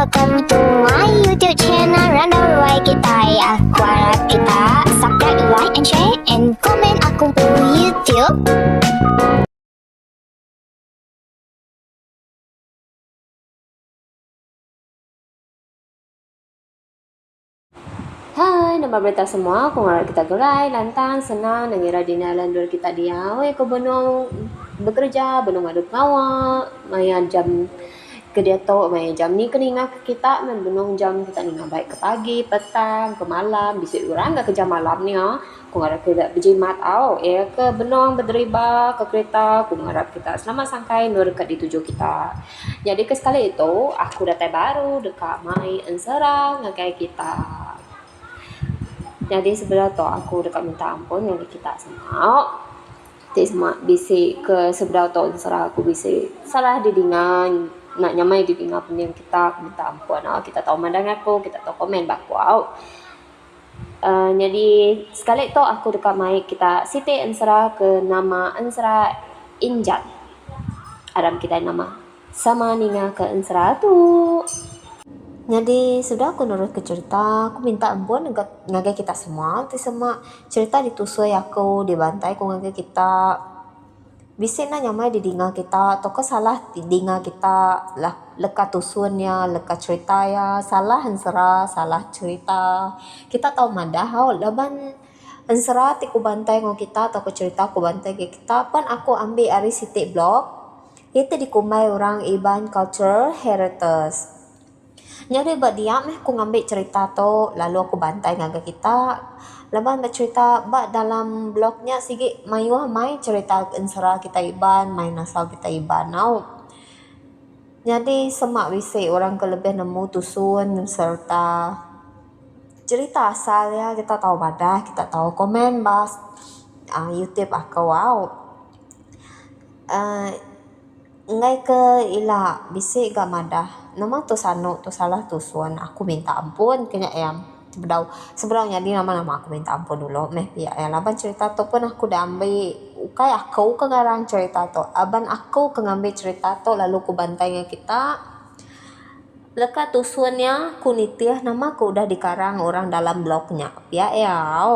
welcome to my YouTube channel Randawai kita ya. Aku harap kita subscribe, like, and share, and komen aku di YouTube. Hai, nama berita semua, kung harap kita gerai, lantang, senang, nangira dinalan dur kita diawe ke benung bekerja, benung aduk ngawa, maya jam kedia to, maya jam ni keninga ke kita, men benung jam kita ninga baik ke pagi, petang, ke malam, bisa orang ke jam malam ni ha, kung harap kita berjimat au, ke benung berderiba ke kereta, kung harap kita selamat sangkai nur ke di tujuh kita. Jadi ke sekali itu, aku datang baru dekat mai enserang ngagai kita. Jadi sebelah tu aku dekat minta ampun yang kita semua. Ti semua bisik ke sebelah tu serah aku bisik salah didingan nak nyamai didingan pending kita aku minta ampun. Kita tahu mandang aku, kita tahu komen baku au. Jadi sekali tu aku dekat mai kita Siti Ansara ke nama Ansara Injat. Adam kita nama sama ninga ke Ansara tu. Jadi sudah aku nurut ke cerita, aku minta ampun ngagai kita semua. Ti semua cerita ditusui aku, dibantai ku ngagai kita. Bisik na nyamai didinga kita, atau ke salah didinga kita lah leka tusunnya, leka cerita ya, salah ansera, salah cerita. Kita tahu madah hau laban ansera ti ku bantai ngau kita atau ke cerita ku bantai ke kita pun aku ambil ari Siti blog. Itu dikumai orang Iban Culture Heritage. Nyari buat diam aku ngambil cerita tu lalu aku bantai ngaga kita. Laban bercerita bak dalam blognya sigi mayuah mai cerita ansara kita Iban, mai nasal kita Iban au. Jadi semak bisik orang kelebih nemu tusun serta cerita asal ya kita tahu badah, kita tahu komen bas YouTube aku wow. Ngai ke ila bisik gak madah nama tu sanu tu salah tu suan aku minta ampun kena ayam sebenarnya di nama-nama aku minta ampun dulu meh pihak yang laban cerita tu pun aku dah ambil ukai aku ke ngarang cerita tu aban aku ke ngambil cerita tu lalu ku bantainya kita leka tusuannya ku nitiah nama aku udah dikarang orang dalam blognya pihak ya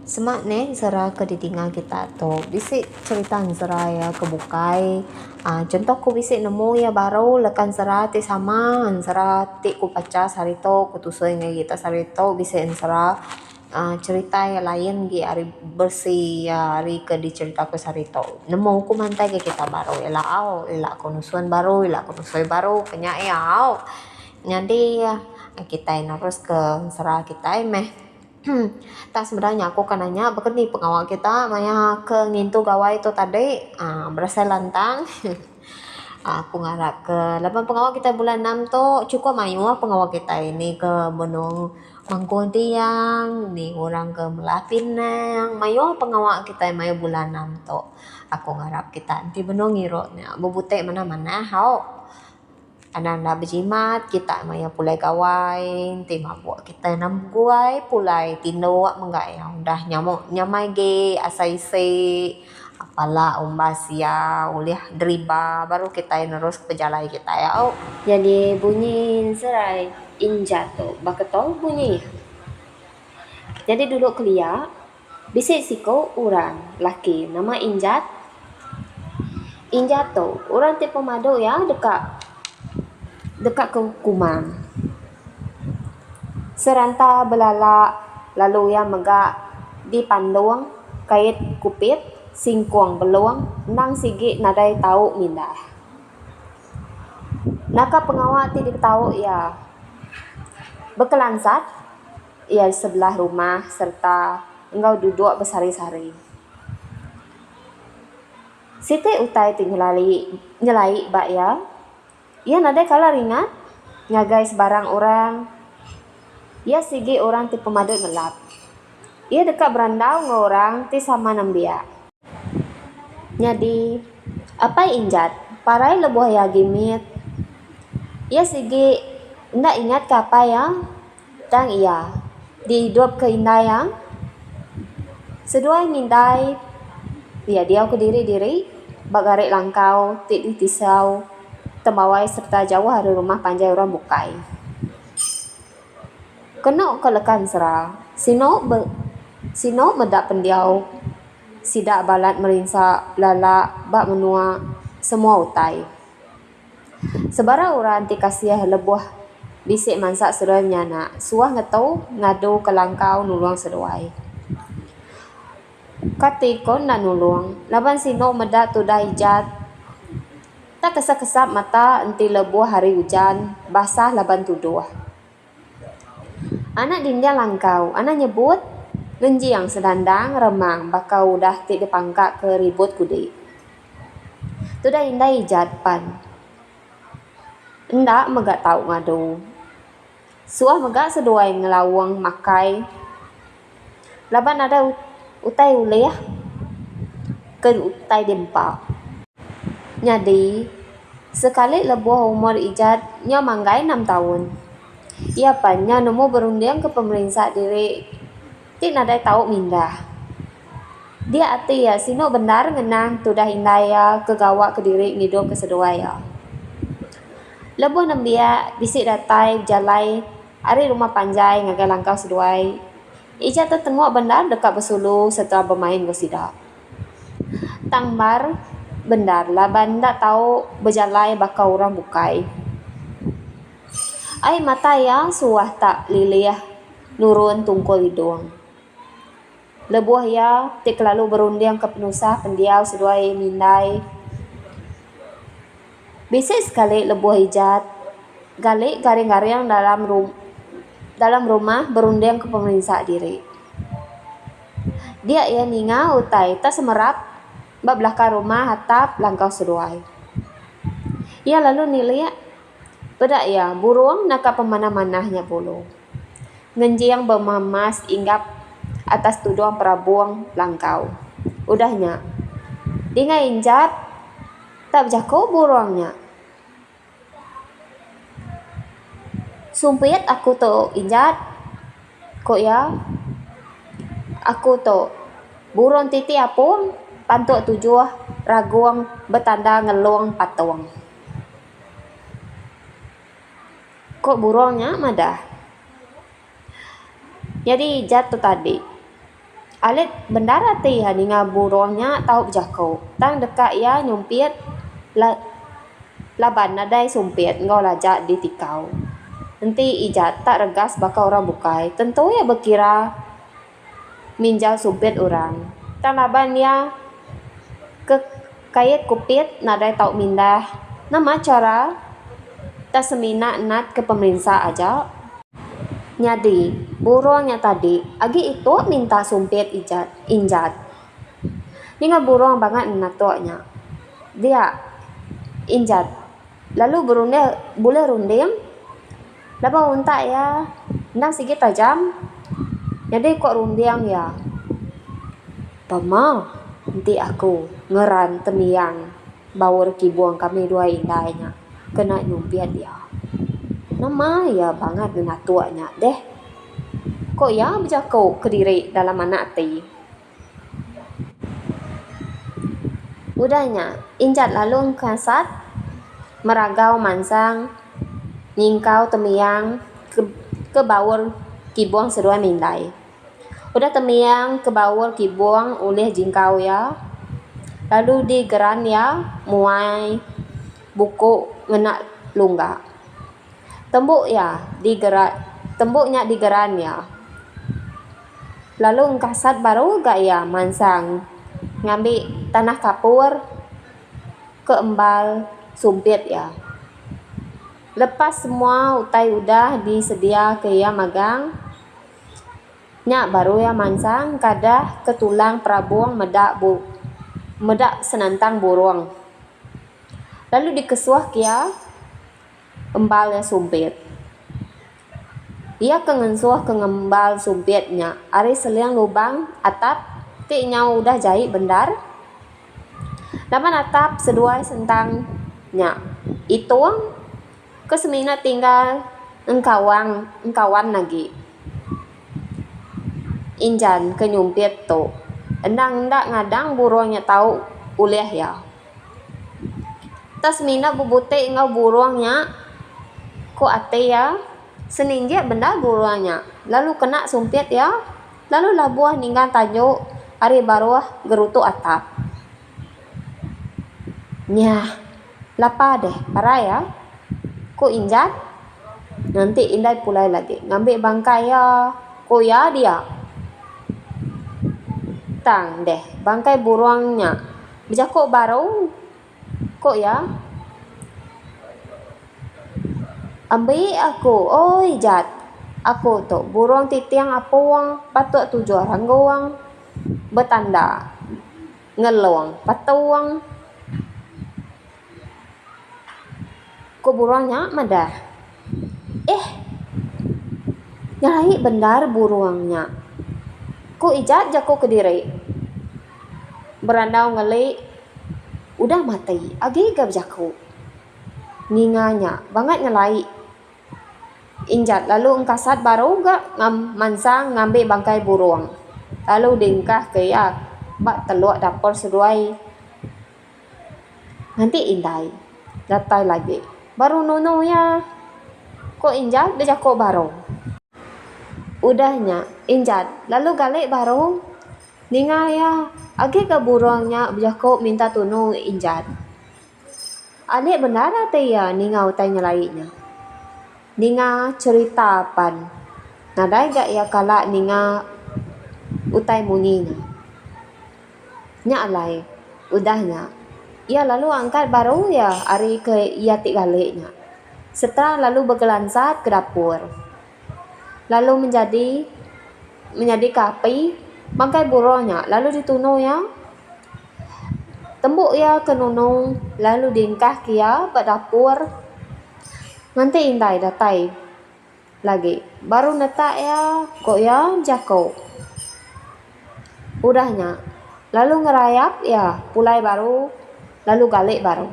semak ne zara ke didinga kita tu bisik cerita zara ya kebukai contoh ku bisik nemu ya baru lekan zara ti sama zara ti ku paca sarito ku tusui ngai kita sarito bisik zara cerita yang lain gi ari bersih ya ari ke dicerita ku sarito nemu ku mantai ke kita baru ila au ila ku nusuan baru ila ku nusui baru kenya ya au jadi kita harus ke zara kita meh tak sebenarnya aku kan nanya begini pengawal kita maya ke ngintu gawai itu tadi berasa lantang aku ngarap ke lapan pengawal kita bulan 6 tu cukup mayu pengawal kita ini ke Benung Mangkudiang ni orang ke Melapinang mayu pengawal kita mayu bulan 6 tu aku ngarap kita di Benung Ngiroknya bebutek mana-mana hau ananda berjimat kita maya pulai kawain tema buat kita nam guai pulai tino menggak ya udah nyamai ge asai apalah umbasia uliah deriba baru kita terus pejalai kita ya jadi bunyi serai injato baketol bunyi jadi duduk kelia bisik siko orang laki nama injato orang tipe madu ya dekat ke hukuman seranta belala lalu yang megak di panduang kait kupit singkuang beluang nang sigi nadai tahu mindah naka pengawal ti tahu ya bekelansat ya sebelah rumah serta engkau duduk bersari-sari Siti utai ti nyelai bak ya ia nadai kala ringat ngagai sebarang orang ia sigi orang ti pemadut melap ia dekat berandau ngorang ti sama nambia jadi apa injat parai lebuh ya gimit ia sigi ndak ingat ke apa ya tang ia di hidup ke indah yang seduai mindai ia dia ke diri bagarik langkau ti ditisau tembawai serta jauh hari rumah panjai orang bukai. Kena kelekan sera, sino medak pendiau, sidak balat merinsa, lala, bak menua, semua utai. Sebara orang ti kasiah lebuh bisik mansak serai nyana, suah ngetau ngadu kelangkau nuluang seduai. Katikon nak nuluang, laban sino medak tudah ijat. Tak kesap-kesap mata enti lebuh hari hujan, basah laban tuduh. Anak dindia langkau, anak nyebut, genji yang sedandang remang, bakau udah ti dipangkak ke ribut kudi. Tudah indah ijat pan. Endak megak tau ngadu. Suah megak seduai ngelawang makai. Laban ada utai uleh ke utai dempa. Jadi sekali lebuh umur ijat nyo manggai 6 tahun. Ia panya nemu berunding ke pemerintah diri. Ti nadai tau mindah. Dia ati ya sino benar ngenang tudah indaya ke gawak ke diri ngido ke seduai ya. Lebuh nembia bisik datai jalai ari rumah panjai ngagai langkau seduai. Ija tertengok benar dekat bersulu setelah bermain gosida. Tangbar benar laban ndak tahu berjalai bakal orang bukai. Ai mata ya suah tak lilih nurun tungkul hidung. Lebuh ya tik lalu berunding ke penusah pendiau seduai mindai. Bisik sekali lebuh ijat. Galik garing-garing dalam rumah berunding ke pemerintah diri. Dia ia ninga utai tak semerap bab belakang rumah hatap langkau seduai. Ia lalu nilai bedak ya burung nak pemana-manahnya bulu. Ngenji yang bermamas inggap atas tuduang perabuang langkau. Udahnya. Dingai injat tak berjako burungnya. Sumpit aku to injat. Kok ya? Aku to burung titi apung pantuk tujuh raguang betanda ngeluang patuang. Kok burungnya madah? Jadi jatuh tadi. Alit bendara ti haninga burungnya tahu berjako. Tang dekat ya nyumpit laban nadai sumpit ngau lajak di tikau. Nanti ijat tak regas bakal orang bukai. Tentu ya berkira minjau sumpit orang. Tang laban ya ke kait kupit nadai tahu mindah. Nama cara tak semina nat ke pemerintah aja. Nyadi burungnya tadi agi itu minta sumpit injat. Ninga burung banget natoknya. Dia injat. Lalu burungnya boleh runding. Lepas unta ya nang sikit tajam. Jadi kok runding ya. Pama nanti aku ngeran temiang bawur kibuang kami dua indahnya. Kena nyumpit dia. Nama ya banget dengan tuanya deh. Kok ya berjako ke diri dalam anak ti. Udahnya injat lalu kasat meragau mansang nyingkau temiang ke bawur kibuang seduai mindai. Udah temiang ke bawur kibuang oleh jingkau ya. Lalu digeran ya muai buku ngenak lungga. Tembuknya digeran ya. Lalu kasat baru gak ya mansang ngambil tanah kapur ke embal sumpit ya. Lepas semua utai udah disedia ke ya magang. Nyak baru ya mansang kadah ke tulang perabuang medak senantang burung. Lalu dikesuah kia embal ya sumpit. Ia kengensuah ke ngembal sumpitnya. Ari seliang lubang atap ti nyau udah jahit bendar. Laman atap seduai sentangnya. Itung kesemina tinggal engkawan lagi. Injan ke nyumpit tu. Endang ndak ngadang burungnya tahu uleh ya. Tas mina bubuti ngau buruangnya. Ko ate ya. Seninjak benda buruangnya. Lalu kena sumpit ya. Lalu labuah ninggan tajuk. Ari baruah gerutu atap. Nyah. Lapa deh. Para ya. Ko injat. Nanti indai pulai lagi. Ngambil bangkai ya. Ko ya dia. Tang deh. Bangkai buruangnya. Berjakuk baru. Ko ya. Ambil aku. Oi jat. Aku tu. Buruang titiang apa wang. Patut tujuh orang gawang. Bertanda. Ngeluang. Patuang. Ko buruangnya madah. Nyalai bendar buruangnya. Ko ijat jaku ke diri. Berandau ngelik. Udah mati. Agi gab jaku. Ninganya. Banget nyalai. Injat. Lalu engkasat baru gak mansang ngambil bangkai buruang. Lalu dingkah ke ya. Bak teluk dapur seduai. Nanti indai. Datai lagi. Baru nono ya. Ko injat dia jaku baru. Udahnya. Injat. Lalu galik baru. Ninga ya. Agi ke buruangnya berjaku minta tunu injat. Adik benar atau ya ninga utai nyalainya. Ninga cerita pan. Nadai gak ya kalak ninga utai muninya. Nya alai. Udahnya. Ya lalu angkat baru ya ari ke ia tik galiknya. Setelah lalu bergelansat ke dapur. Lalu menjadi kapi bangkai buruangnya. Lalu ditunu ya. Tembuk ya ke nunung. Lalu dingkah kia ke dapur. Nanti indai datai lagi. Baru netak ya. Kok ya jako. Udahnya. Lalu ngerayap ya. Pulai baru. Lalu galik baru.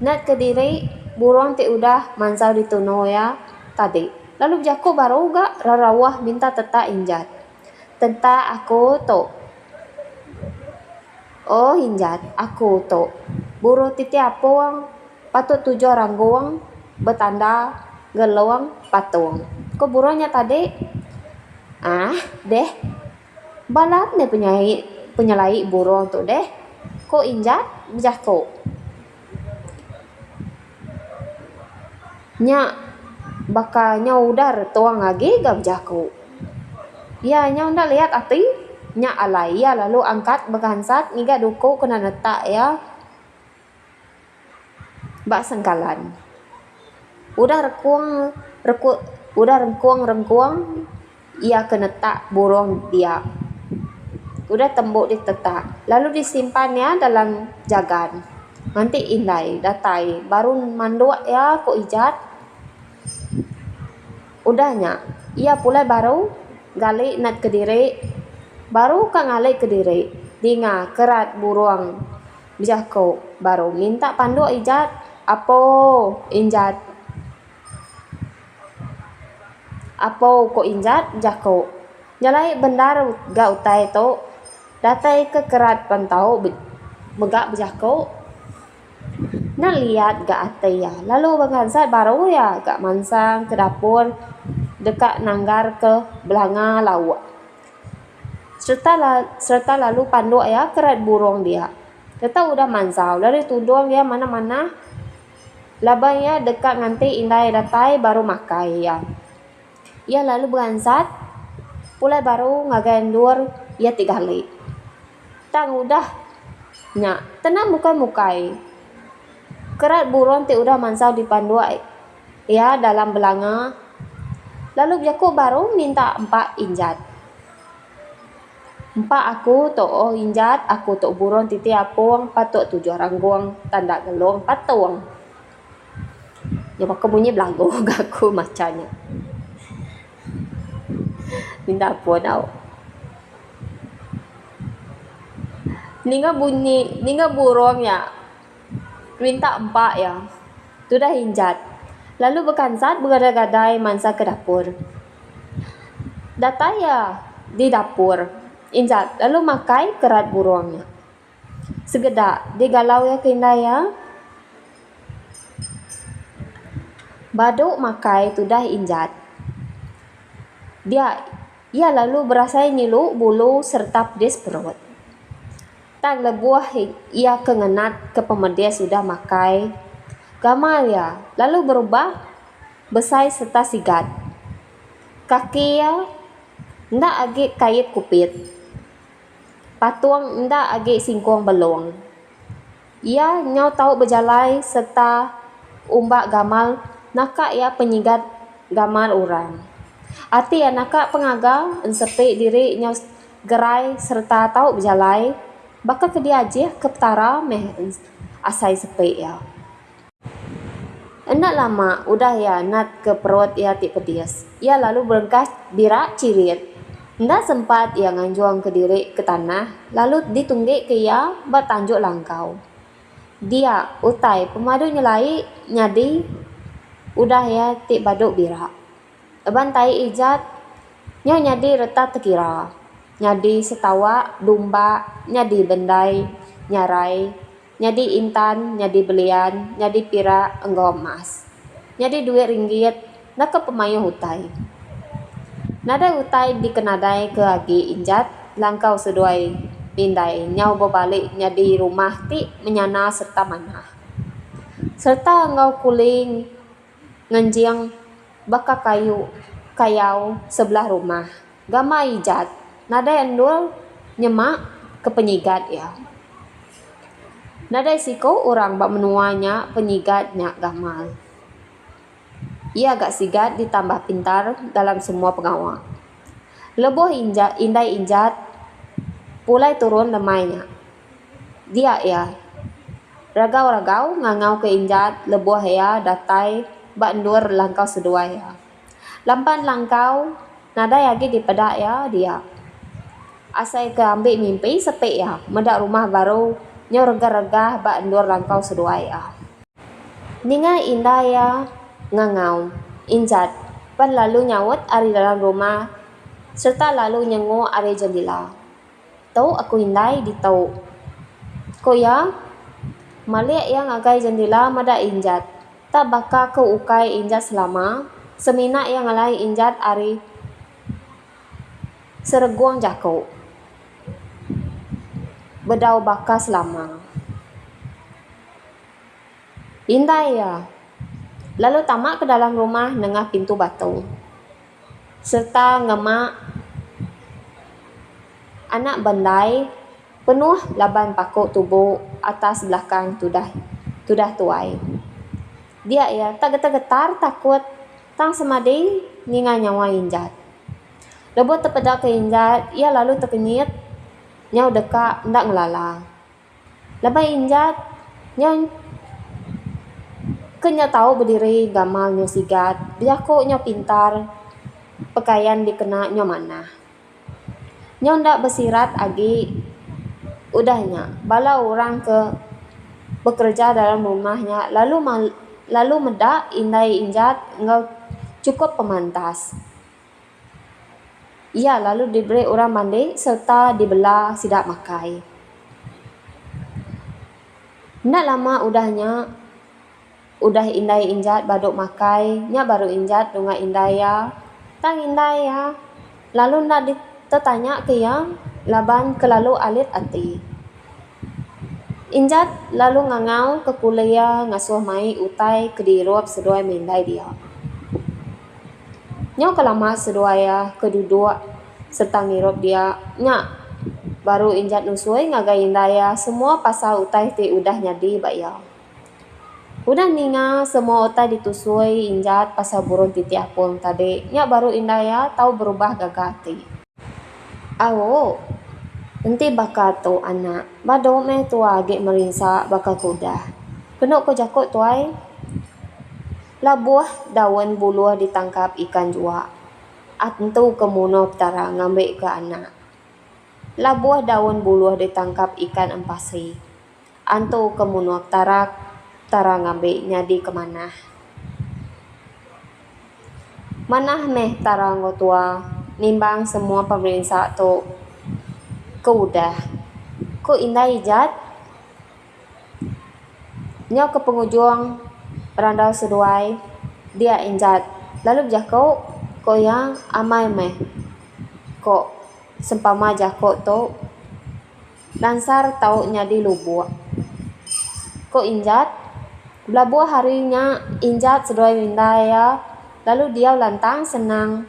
Net ke diri. Buruang ti udah mansau ditunu ya. Tadi. Lalu jako baru gak rarawah minta tetak injat. Tenta aku tu. Oh injat. Aku tu. Buru titi apa wang. Patut tujuh orang gawang. Bertanda geluang patung. Ko buruangnya tadi. Deh. Balat ne penyalai buruang tu deh. Ko injat berjaku. Nya bakanya udah tuang lagi gak berjaku. Ya nya udah lihat ati. Nya alai ya lalu angkat bergansat niga duku kena netak ya. Bak sengkalan. Udah rengkuang ia kena tak burung dia. Udah tembuk ditetak. Lalu disimpannya dalam jagan. Nanti indai datai baru manduak ya ko ijat. Udahnya ia pulai baru galik nat ke diri. Baru ka ngalik ke diri. Dinga kerat buruang bijako baru minta pandu ijat. Apo injat. Apo ko injat jako. Nyalai bendar gak utai to. Datai ke kerat pantau megak berjako. Nak lihat gak atai ya. Lalu bergansat baru ya gak mansang ke dapur. Dekat nanggar ke belanga lawak. Serta lalu pandu ya kerat burung dia. Kita udah mansau. Lalu tudung ya mana-mana. Labanya dekat nganti indai datai baru makai ya. Ia lalu bergansat. Pulai baru ngagandur. Ia tiga kali. Tang udah. Nya. Tenang mukai-mukai. Kerat burung ti udah mansau dipandu. Ya dalam belanga. Lalu jaku baru minta 4 injat. 4 aku to injat. Aku to burung titi apung. Patut 7 orang guang. Tanda gelung patuang. Ya maka bunyi belagu. Gaku macanya. Minta ampun tau. Ninga burung ya. Minta 4 ya. Tu dah injat. Lalu berkansat bergadai-gadai mansa ke dapur. Datai ya di dapur. Injat. Lalu makai kerat burungnya. Segedak. Dia galau ya ke indai ya. Baduk makai tudah injat. Ia lalu berasai nyilu bulu serta pedes perut. Tak lebuah ia kengenat ke pemedia sudah makai. Gamal ya, lalu berubah besai serta sigat. Kaki ya ndak agi kait kupit. Patuang ndak agi singkong beluang. Ia nyau tahu berjalai serta umbak gamal nakak ya penyigat gamal orang. Ati ya nakak pengagal ensepe diri nyau gerai serta tahu berjalai bakal ke dia aja ke petara meh asai sepe ya. Endak lama udah ya nat ke perut ya ti pedias. Ia lalu berengkas birak cirit. Ndak sempat ia nganjuang ke diri ke tanah lalu ditunggik ke ia bertanjuk langkau. Dia utai pemadu nyelai nyadi udah ya ti baduk birak. Bantai ijat nyo nyadi retat tekira. Nyadi setawa domba, nyadi bendai, nyarai, nyadi intan, nyadi belian, nyadi pira enggau emas. Nyadi duit ringgit, nak ke pemayu hutai. Nada hutai dikenadai ke agi injat, langkau seduai pindai, nyau berbalik nyadi rumah ti menyana serta manah. Serta enggau kuling ngenjiang baka kayau sebelah rumah. Gama ijat, nada endul nyemak ke penyigat ya. Nada siko orang bak menuanya penyigatnya gamal. Ia agak sigat ditambah pintar dalam semua pengawal. Lebuh indai injat, pulai turun lemainya. Dia ya, ragau-ragau ngangau ke injat, lebuh ya datai bak endur langkau sedua ya. Lampan langkau, nada lagi dipedak ya dia. Asai ke ambil mimpi sepe ya, medak rumah baru, nyo regah-regah bak endur langkau sedua ya. Ninga indah ya, ngangau, injat, pan lalu nyawut ari dalam rumah, serta lalu nyengu ari jendela. Tahu aku indai di tahu. Ko ya, malik yang agai jendela mada injat, tak baka ke ukai injat selama, semina yang alai injat ari sereguang jako. Bedau baka selama. Indah ya. Lalu tamak ke dalam rumah nengah pintu batu. Serta ngemak anak bandai penuh laban pakuk tubuh atas belakang tudah tuai. Dia ya tak getar-getar takut tang semadi ninga nyawa injat. Lebut terpedak ke injat, ia lalu terkenyit nyau dekak ndak ngelala. Lepas injat nyau kenya tahu berdiri gamal nyo sigat, biako nyo pintar, pakaian dikena nyo mana. Nyo ndak bersirat agi udahnya, bala orang ke bekerja dalam rumahnya, lalu medak indai injat engkau cukup pemantas. Ia lalu diberi orang mandi serta dibelah sidak makai. Ndak lama udah indai injat baduk makai, nya baru injat dunga indaya, tang indaya. Lalu ndak ditanya ke yang laban kelalu alit ati. Injat lalu ngangau ke kuliah ngasuh mai utai kedirup seduai mendai dia. Nyau kelama seduaya keduduk serta ngirup dia, nya baru injat nusui ngagai indaya semua pasal utai ti udah nyadi baya. Udah ninga semua otai ditusui injat pasal burung titi apung tadi. Nya baru indaya tahu berubah gagati. Awo, nanti baka tu anak. Bado me tua agi merinsa baka kuda. Kenok ko jakut tuai. Labuah daun buluh ditangkap ikan jua. Antu kemuno tara ngambil ke anak. Labuah daun buluh ditangkap ikan empasi. Antu kemuno tara ngambil nyadi kemana. Manah meh tara ngotua nimbang semua pemerintah tu ke udah. Ku indai jat. Nyo ke penghujung randau seduai dia injat. Lalu jako ko yang amai meh ko sempama jako to dansar tau nyadi lubuk ko injat belabua harinya injat sedoi windaya. Lalu dia lantang senang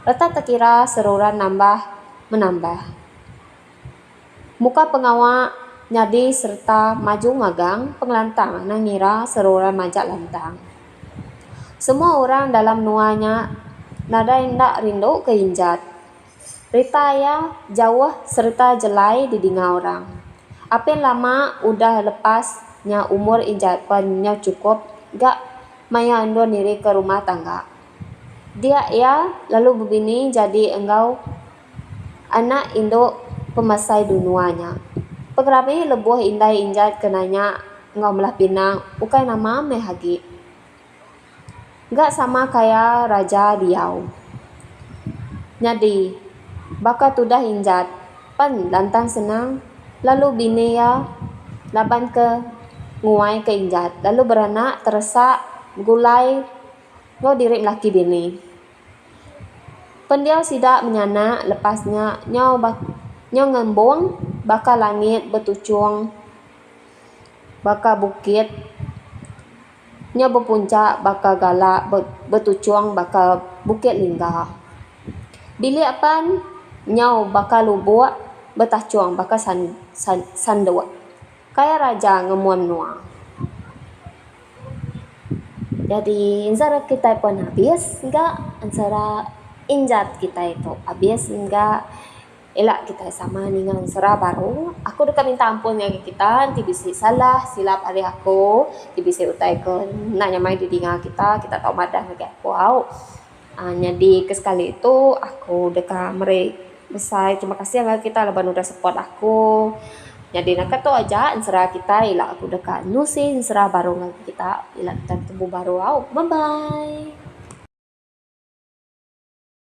reta terkira seruran menambah muka pengawa nyadi serta maju magang penglantang nangira seruran majak lantang. Semua orang dalam nuanya nada indak rindu ke injat. Rita ya jauh serta jelai didinga orang. Apa lama udah lepasnya umur injat pannya cukup gak maya ando diri ke rumah tangga. Dia ya lalu begini jadi enggau anak induk pemasai dunuanya. Pengrabi lebuh indai injat kenanya engkau melah pinang ukai nama mehagi. Gak sama kayak raja diau. Nyadi baka tudah injat pan lantang senang lalu bini ya laban ke nguai ke injat lalu beranak terasa gulai ngo dirik laki bini. Pendiau sidak menyana lepasnya nyo ngembung baka langit betucung baka bukit nyo bepuncak baka galak betucung baka bukit linggah. Bili apan nyo baka lubuk betacuang baka sandua. Kaya raja ngemuam nuang. Jadi insara kita pun habis enggak ansara injat kita itu habis enggak elak kita sama dengan sera baru. Aku dekat minta ampun dengan kita nanti bisa salah silap hari aku nanti bisa utai ke nanya mai di dengar kita tahu madah lagi aku jadi kesekali itu aku dekat mereka besar terima kasih dengan kita leban udah support aku. Jadi nak tu aja insera kita elak aku dekat nusin insera baru dengan kita elak kita temu baru bye bye.